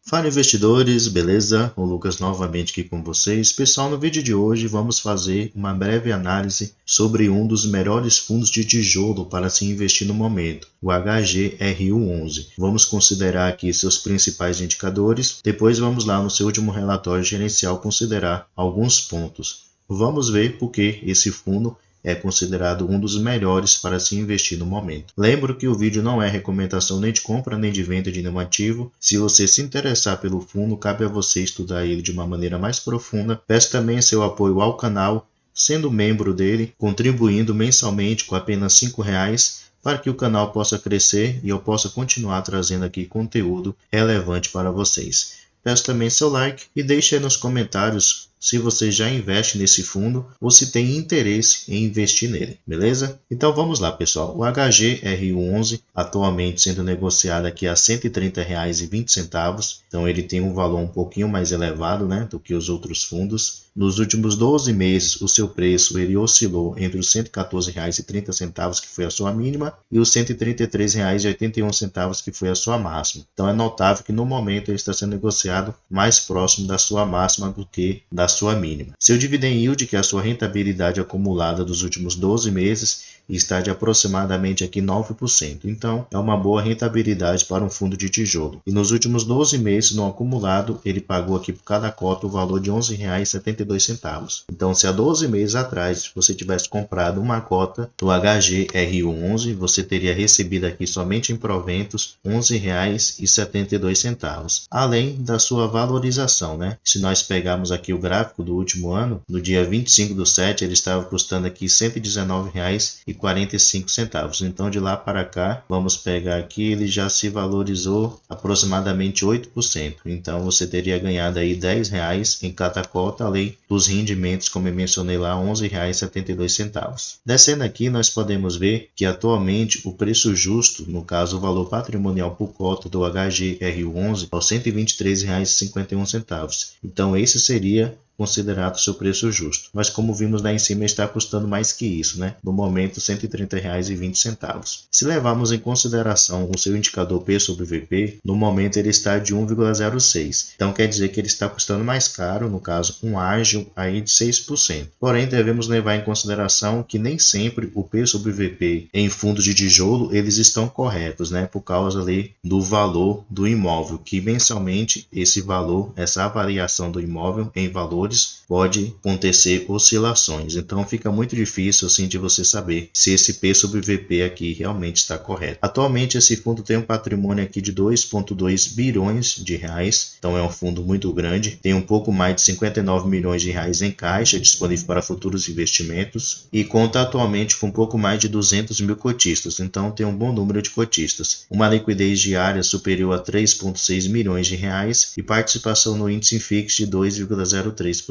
Fala investidores, beleza? O Lucas novamente aqui com vocês. Pessoal, no vídeo de hoje vamos fazer uma breve análise sobre um dos melhores fundos de tijolo para se investir no momento, o HGRU11. Vamos considerar aqui seus principais indicadores, depois vamos lá no seu último relatório gerencial considerar alguns pontos. Vamos ver por que esse fundo é considerado um dos melhores para se investir no momento. Lembro que o vídeo não é recomendação nem de compra nem de venda de nenhum ativo. Se você se interessar pelo fundo, cabe a você estudar ele de uma maneira mais profunda. Peço também seu apoio ao canal, sendo membro dele, contribuindo mensalmente com apenas R$5, para que o canal possa crescer e eu possa continuar trazendo aqui conteúdo relevante para vocês. Peço também seu like e deixe aí nos comentários se você já investe nesse fundo ou se tem interesse em investir nele, beleza? Então vamos lá, pessoal. O HGRU11 atualmente sendo negociado aqui a R$ 130,20. Então ele tem um valor um pouquinho mais elevado, né, do que os outros fundos. Nos últimos 12 meses, o seu preço ele oscilou entre os R$ 114,30, que foi a sua mínima, e os R$ 133,81, que foi a sua máxima. Então é notável que no momento ele está sendo negociado mais próximo da sua máxima do que da sua mínima. Seu dividend yield, que é a sua rentabilidade acumulada dos últimos 12 meses, está de aproximadamente aqui 9%. Então, é uma boa rentabilidade para um fundo de tijolo. E nos últimos 12 meses, no acumulado, ele pagou aqui por cada cota o valor de R$ 11,72. Então, se há 12 meses atrás você tivesse comprado uma cota do HGRU11, você teria recebido aqui somente em proventos R$ 11,72, além da sua valorização, né? Se nós pegarmos aqui o gráfico do último ano, no dia 25/7, ele estava custando aqui R$ 119,45. Então de lá para cá, vamos pegar aqui, ele já se valorizou aproximadamente 8%. Então você teria ganhado aí R$10 em cada cota, além dos rendimentos, como eu mencionei lá, R$ 11,72. Descendo aqui, nós podemos ver que atualmente o preço justo, no caso o valor patrimonial por cota do HGRU11, é R$ 123,51. Então esse seria considerado seu preço justo. Mas como vimos lá em cima, está custando mais que isso, né? No momento, R$ 130,20. Se levarmos em consideração o seu indicador P sobre VP, no momento ele está de 1,06. Então quer dizer que ele está custando mais caro, no caso, um ágio aí de 6%. Porém, devemos levar em consideração que nem sempre o P sobre VP em fundos de tijolo, eles estão corretos, né? Por causa ali do valor do imóvel, que mensalmente esse valor, essa avaliação do imóvel em valores pode acontecer oscilações, então fica muito difícil assim de você saber se esse P sobre VP aqui realmente está correto. Atualmente esse fundo tem um patrimônio aqui de 2,2 bilhões de reais, então é um fundo muito grande, tem um pouco mais de 59 milhões de reais em caixa disponível para futuros investimentos e conta atualmente com um pouco mais de 200 mil cotistas, então tem um bom número de cotistas, uma liquidez diária superior a 3,6 milhões de reais e participação no índice INFIX de 2,03%.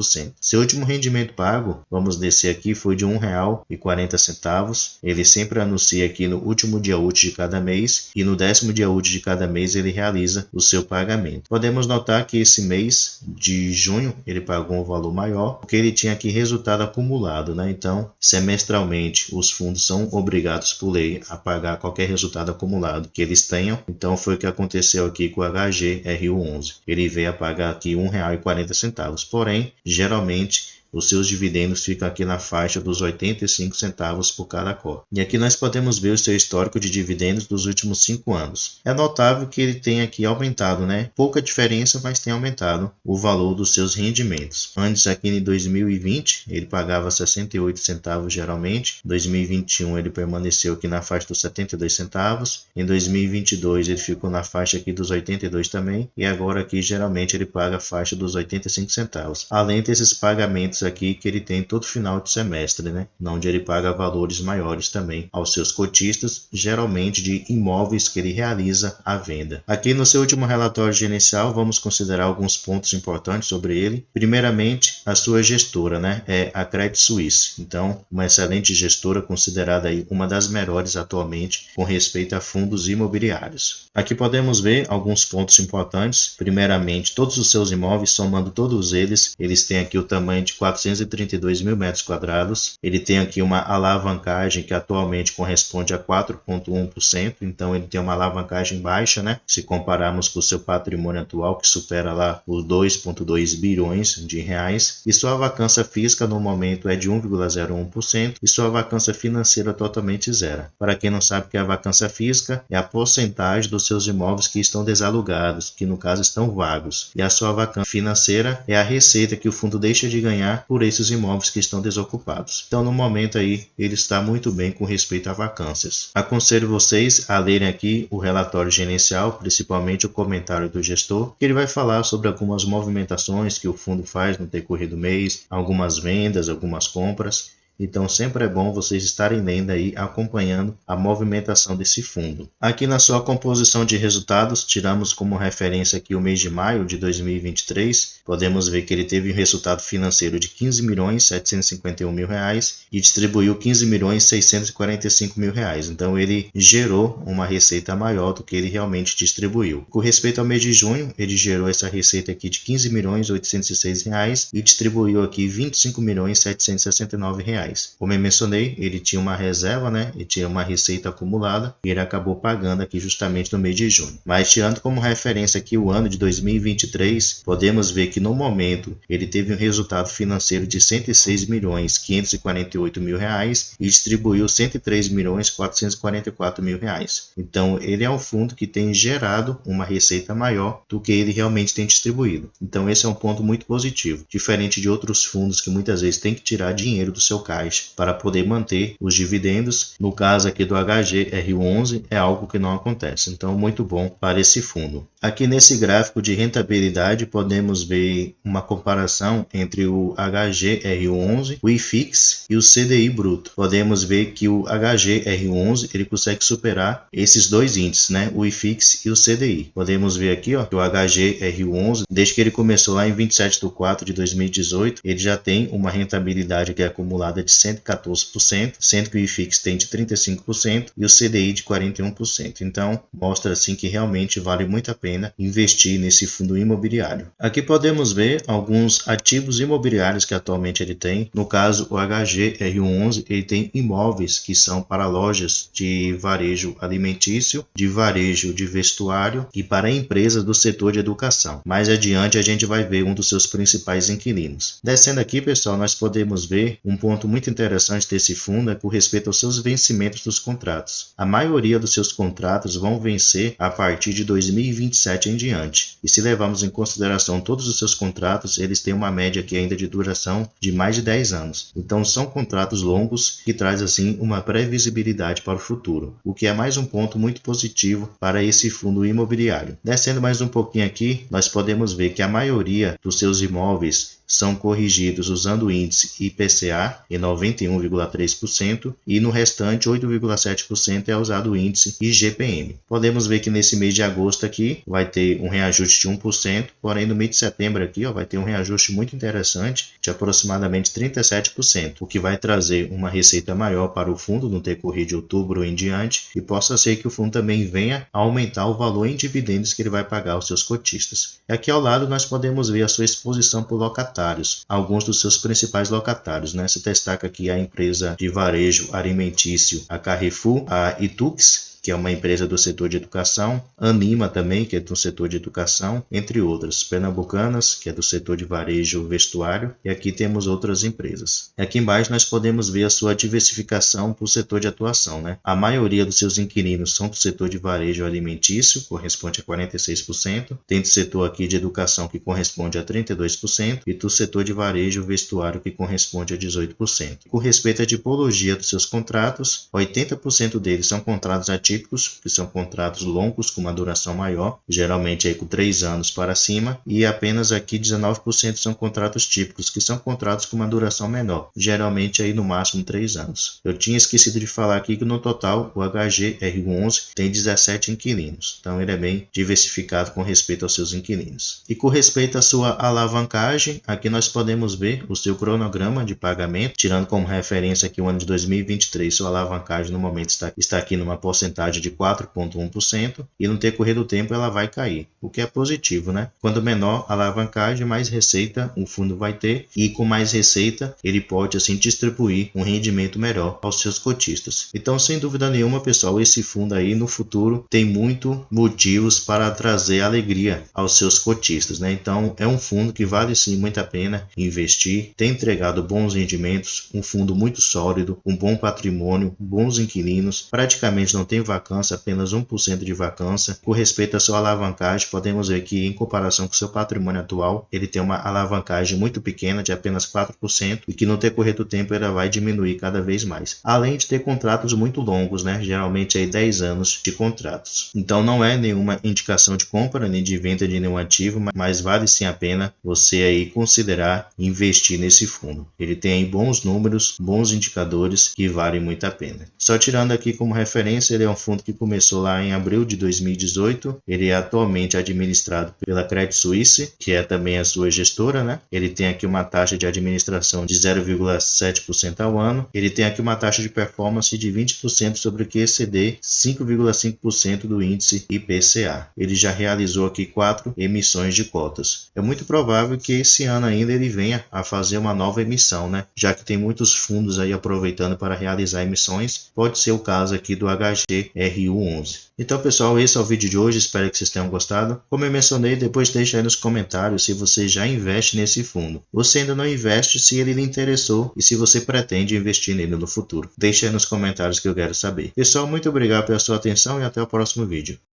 Seu último rendimento pago, vamos descer aqui, foi de R$ 1,40. Ele sempre anuncia aqui no último dia útil de cada mês e no 10º dia útil de cada mês ele realiza o seu pagamento. Podemos notar que esse mês de junho ele pagou um valor maior porque ele tinha aqui resultado acumulado, né? Então, semestralmente os fundos são obrigados por lei a pagar qualquer resultado acumulado que eles tenham. Então, foi o que aconteceu aqui com o HGRU11. Ele veio a pagar aqui R$ 1,40. Porém, geralmente os seus dividendos ficam aqui na faixa dos 85 centavos por cada cota. E aqui nós podemos ver o seu histórico de dividendos dos últimos 5 anos. É notável que ele tem aqui aumentado, né? Pouca diferença, mas tem aumentado o valor dos seus rendimentos. Antes aqui em 2020 ele pagava 68 centavos geralmente. Em 2021 ele permaneceu aqui na faixa dos 72 centavos. Em 2022 ele ficou na faixa aqui dos 82 também. E agora aqui geralmente ele paga a faixa dos 85 centavos. Além desses pagamentos aqui que ele tem todo final de semestre, né? Onde ele paga valores maiores também aos seus cotistas, geralmente de imóveis que ele realiza à venda. Aqui no seu último relatório gerencial, vamos considerar alguns pontos importantes sobre ele. Primeiramente, a sua gestora, né? É a Credit Suisse. Então, uma excelente gestora, considerada aí uma das melhores atualmente com respeito a fundos imobiliários. Aqui podemos ver alguns pontos importantes. Primeiramente, todos os seus imóveis, somando todos eles têm aqui o tamanho de 432 mil metros quadrados. Ele tem aqui uma alavancagem que atualmente corresponde a 4,1%, então ele tem uma alavancagem baixa, né? Se compararmos com o seu patrimônio atual, que supera lá os 2,2 bilhões de reais. E sua vacância física no momento é de 1,01% e sua vacância financeira totalmente zero. Para quem não sabe o que é a vacância física, é a porcentagem dos seus imóveis que estão desalugados, que no caso estão vagos. E a sua vacância financeira é a receita que o fundo deixa de ganhar por esses imóveis que estão desocupados. Então, no momento aí, ele está muito bem com respeito a vacâncias. Aconselho vocês a lerem aqui o relatório gerencial, principalmente o comentário do gestor, que ele vai falar sobre algumas movimentações que o fundo faz no decorrer do mês, algumas vendas, algumas compras. Então sempre é bom vocês estarem lendo aí, acompanhando a movimentação desse fundo. Aqui na sua composição de resultados, tiramos como referência aqui o mês de maio de 2023. Podemos ver que ele teve um resultado financeiro de R$ 15.751.000 e distribuiu R$ 15.645.000. Então ele gerou uma receita maior do que ele realmente distribuiu. Com respeito ao mês de junho, ele gerou essa receita aqui de R$ 15.806 e distribuiu aqui R$ 25.769. Como eu mencionei, ele tinha uma reserva, né? E tinha uma receita acumulada e ele acabou pagando aqui justamente no mês de junho. Mas tirando como referência aqui o ano de 2023, podemos ver que no momento ele teve um resultado financeiro de R$ 106.548.000 e distribuiu R$ 103.444.000. Então ele é um fundo que tem gerado uma receita maior do que ele realmente tem distribuído. Então esse é um ponto muito positivo, diferente de outros fundos que muitas vezes tem que tirar dinheiro do seu caixa para poder manter os dividendos. No caso aqui do HGR11 é algo que não acontece, então muito bom para esse fundo. Aqui nesse gráfico de rentabilidade podemos ver uma comparação entre o HGR11, o IFIX e o CDI bruto. Podemos ver que o HGR11 ele consegue superar esses dois índices, né? O IFIX e o CDI. Podemos ver aqui ó, que o HGR11, desde que ele começou lá em 27/4 de 2018, ele já tem uma rentabilidade que é acumulada de 114%, sendo que o IFIX tem de 35% e o CDI de 41%. Então, mostra assim que realmente vale muito a pena investir nesse fundo imobiliário. Aqui podemos ver alguns ativos imobiliários que atualmente ele tem. No caso, o HGR11, ele tem imóveis que são para lojas de varejo alimentício, de varejo de vestuário e para empresas do setor de educação. Mais adiante a gente vai ver um dos seus principais inquilinos. Descendo aqui, pessoal, nós podemos ver um ponto muito interessante desse fundo é com respeito aos seus vencimentos dos contratos. A maioria dos seus contratos vão vencer a partir de 2027 em diante. E se levarmos em consideração todos os seus contratos, eles têm uma média aqui ainda de duração de mais de 10 anos. Então são contratos longos que traz assim uma previsibilidade para o futuro, o que é mais um ponto muito positivo para esse fundo imobiliário. Descendo mais um pouquinho aqui, nós podemos ver que a maioria dos seus imóveis são corrigidos usando o índice IPCA em 91,3% e no restante 8,7% é usado o índice IGPM. Podemos ver que nesse mês de agosto aqui vai ter um reajuste de 1%, porém no mês de setembro aqui vai ter um reajuste muito interessante de aproximadamente 37%, o que vai trazer uma receita maior para o fundo no decorrer de outubro em diante e possa ser que o fundo também venha a aumentar o valor em dividendos que ele vai pagar aos seus cotistas. E aqui ao lado nós podemos ver a sua exposição por locatário. Alguns dos seus principais locatários, né? Se destaca aqui a empresa de varejo alimentício, a Carrefour, a Itux, que é uma empresa do setor de educação, Anima também, que é do setor de educação, entre outras, Pernambucanas, que é do setor de varejo vestuário, e aqui temos outras empresas. E aqui embaixo nós podemos ver a sua diversificação por setor de atuação, né? A maioria dos seus inquilinos são do setor de varejo alimentício, corresponde a 46%, tem do setor aqui de educação que corresponde a 32% e do setor de varejo vestuário que corresponde a 18%. Com respeito à tipologia dos seus contratos, 80% deles são contratos ativos, que são contratos longos com uma duração maior, geralmente aí com 3 anos para cima, e apenas aqui 19% são contratos típicos, que são contratos com uma duração menor, geralmente aí no máximo 3 anos. Eu tinha esquecido de falar aqui que no total o HGR11 tem 17 inquilinos, então ele é bem diversificado com respeito aos seus inquilinos. E com respeito à sua alavancagem, aqui nós podemos ver o seu cronograma de pagamento, tirando como referência aqui o ano de 2023, sua alavancagem no momento está aqui numa porcentagem de 4,1% e no decorrer do tempo ela vai cair. o que é positivo, né? Quando menor a alavancagem, mais receita o fundo vai ter, e com mais receita ele pode assim distribuir um rendimento melhor aos seus cotistas. Então, sem dúvida nenhuma, pessoal, esse fundo aí no futuro tem muito motivos para trazer alegria aos seus cotistas, né? Então, é um fundo que vale sim muito a pena investir, tem entregado bons rendimentos, um fundo muito sólido, um bom patrimônio, bons inquilinos, praticamente não tem vacância, apenas 1% de vacância. Com respeito à sua alavancagem, podemos ver que em comparação com o seu patrimônio atual, ele tem uma alavancagem muito pequena, de apenas 4%, e que no decorrer do tempo ela vai diminuir cada vez mais. Além de ter contratos muito longos, né? Geralmente aí 10 anos de contratos. Então não é nenhuma indicação de compra nem de venda de nenhum ativo, mas vale sim a pena você aí considerar investir nesse fundo. Ele tem aí bons números, bons indicadores que valem muito a pena. Só tirando aqui como referência, ele é um fundo que começou lá em abril de 2018. Ele é atualmente administrado pela Credit Suisse, que é também a sua gestora, né? Ele tem aqui uma taxa de administração de 0,7% ao ano. Ele tem aqui uma taxa de performance de 20% sobre o que exceder 5,5% do índice IPCA. Ele já realizou aqui 4 emissões de cotas. É muito provável que esse ano ainda ele venha a fazer uma nova emissão, né? Já que tem muitos fundos aí aproveitando para realizar emissões. Pode ser o caso aqui do HGRU11. Então, pessoal, esse é o vídeo de hoje. Espero que vocês tenham gostado. Como eu mencionei, depois deixa aí nos comentários se você já investe nesse fundo. Você ainda não investe, se ele lhe interessou e se você pretende investir nele no futuro. Deixa aí nos comentários que eu quero saber. Pessoal, muito obrigado pela sua atenção e até o próximo vídeo.